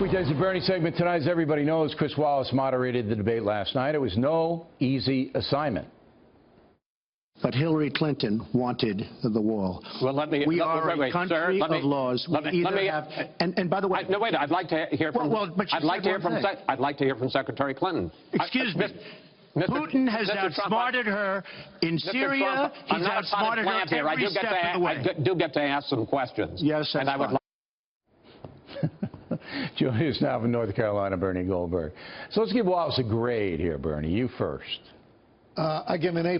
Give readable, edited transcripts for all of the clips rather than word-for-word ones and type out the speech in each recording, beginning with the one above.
Weekdays, the Bernie segment tonight, as everybody knows, Chris Wallace moderated the debate last night. It was no easy assignment. But Hillary Clinton wanted the wall. Well, we are a country of laws. And by the way, no, wait. I'd like to hear from. I'd like to hear from Secretary Clinton. Excuse me. Putin has outsmarted her in Syria. He's outsmarted her every step of the way. I do get to ask some questions. Yes, and I would. Joining us now from North Carolina, Bernie Goldberg. So let's give Wallace a grade here, Bernie. You first. I give him an A+.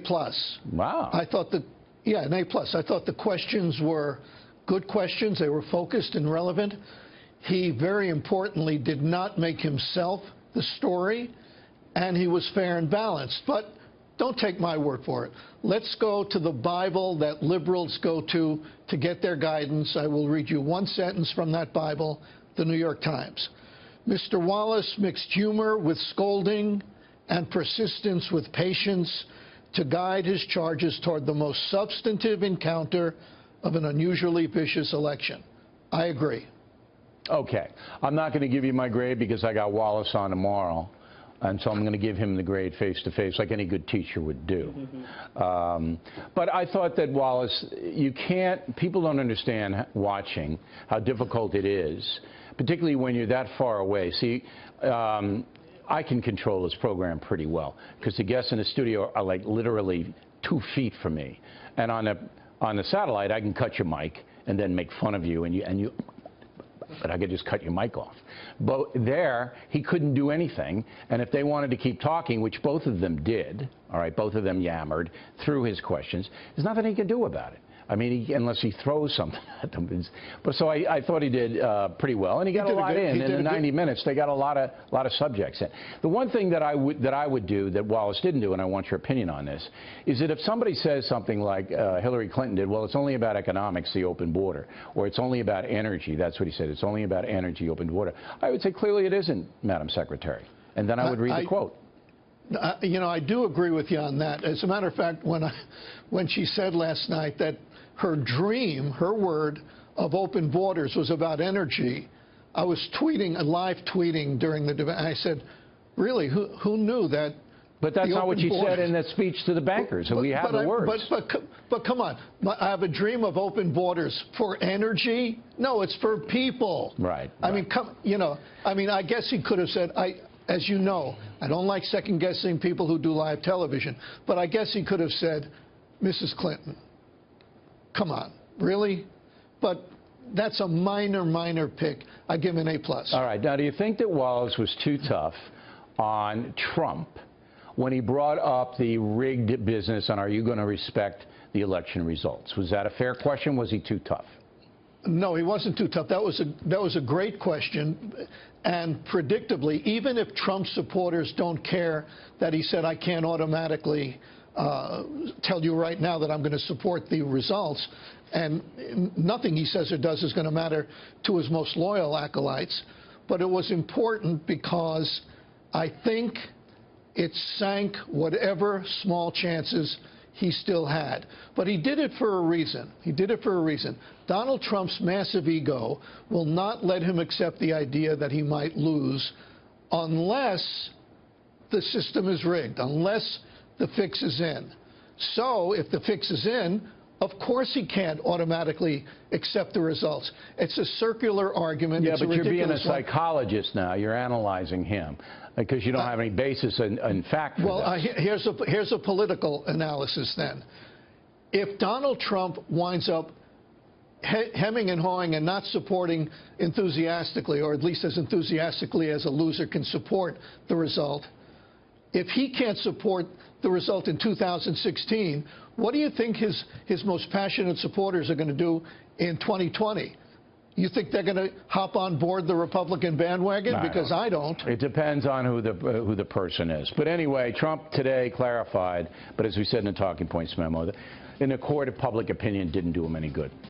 Wow. I thought an A+. I thought the questions were good questions. They were focused and relevant. He, very importantly, did not make himself the story, and he was fair and balanced. But don't take my word for it. Let's go to the Bible that liberals go to get their guidance. I will read you one sentence from that Bible, the New York Times. Mr. Wallace mixed humor with scolding and persistence with patience to guide his charges toward the most substantive encounter of an unusually vicious election. I agree. Okay. I'm not going to give you my grade because I got Wallace on tomorrow, and so I'm going to give him the grade face-to-face like any good teacher would do. But I thought that Wallace, people don't understand watching how difficult it is, particularly when you're that far away. See, I can control this program pretty well because the guests in the studio are like literally 2 feet from me, and on the satellite I can cut your mic and then make fun of you but I could just cut your mic off. But there he couldn't do anything, and if they wanted to keep talking, which both of them did, all right, both of them yammered through his questions, there's nothing he can do about it. I mean, unless he throws something at them. But so I thought he did pretty well, and he got a lot in the 90 minutes. They got a lot of subjects in. The one thing that I would do that Wallace didn't do, and I want your opinion on this, is that if somebody says something like Hillary Clinton did, well, it's only about economics, the open border, or it's only about energy. That's what he said. It's only about energy, open border. I would say clearly it isn't, Madam Secretary, and then I would read the quote. You know, I do agree with you on that. As a matter of fact, when she said last night that her dream, her word, of open borders was about energy, I was live tweeting during the debate. I said, really, who knew that? But that's not what you said in that speech to the bankers, and we have the words. But come on, I have a dream of open borders for energy? No, it's for people. Right. I mean, I guess he could have said, as you know, I don't like second-guessing people who do live television, but I guess he could have said, Mrs. Clinton, come on, really? But that's a minor pick. I give him an A+. All right. Now, do you think that Wallace was too tough on Trump when he brought up the rigged business and are you going to respect the election results? Was that a fair question? Was he too tough? No, he wasn't too tough. That was a great question. And predictably, even if Trump supporters don't care that he said, I can't automatically tell you right now that I'm going to support the results, and nothing he says or does is going to matter to his most loyal acolytes. But it was important because I think it sank whatever small chances he still had. But he did it for a reason. He did it for a reason. Donald Trump's massive ego will not let him accept the idea that he might lose unless the system is rigged, unless the fix is in. So if the fix is in, of course he can't automatically accept the results. It's a circular argument. Yeah, it's but you're being a psychologist now. You're analyzing him because you don't have any basis in fact. Well, here's a political analysis then. If Donald Trump winds up hemming and hawing and not supporting enthusiastically, or at least as enthusiastically as a loser can support the result, if he can't support the result in 2016, what do you think his most passionate supporters are going to do in 2020? You think they're going to hop on board the Republican bandwagon? No, because I don't. It depends on who the person is. But anyway, Trump today clarified, but as we said in the talking points memo, in the court of public opinion didn't do him any good.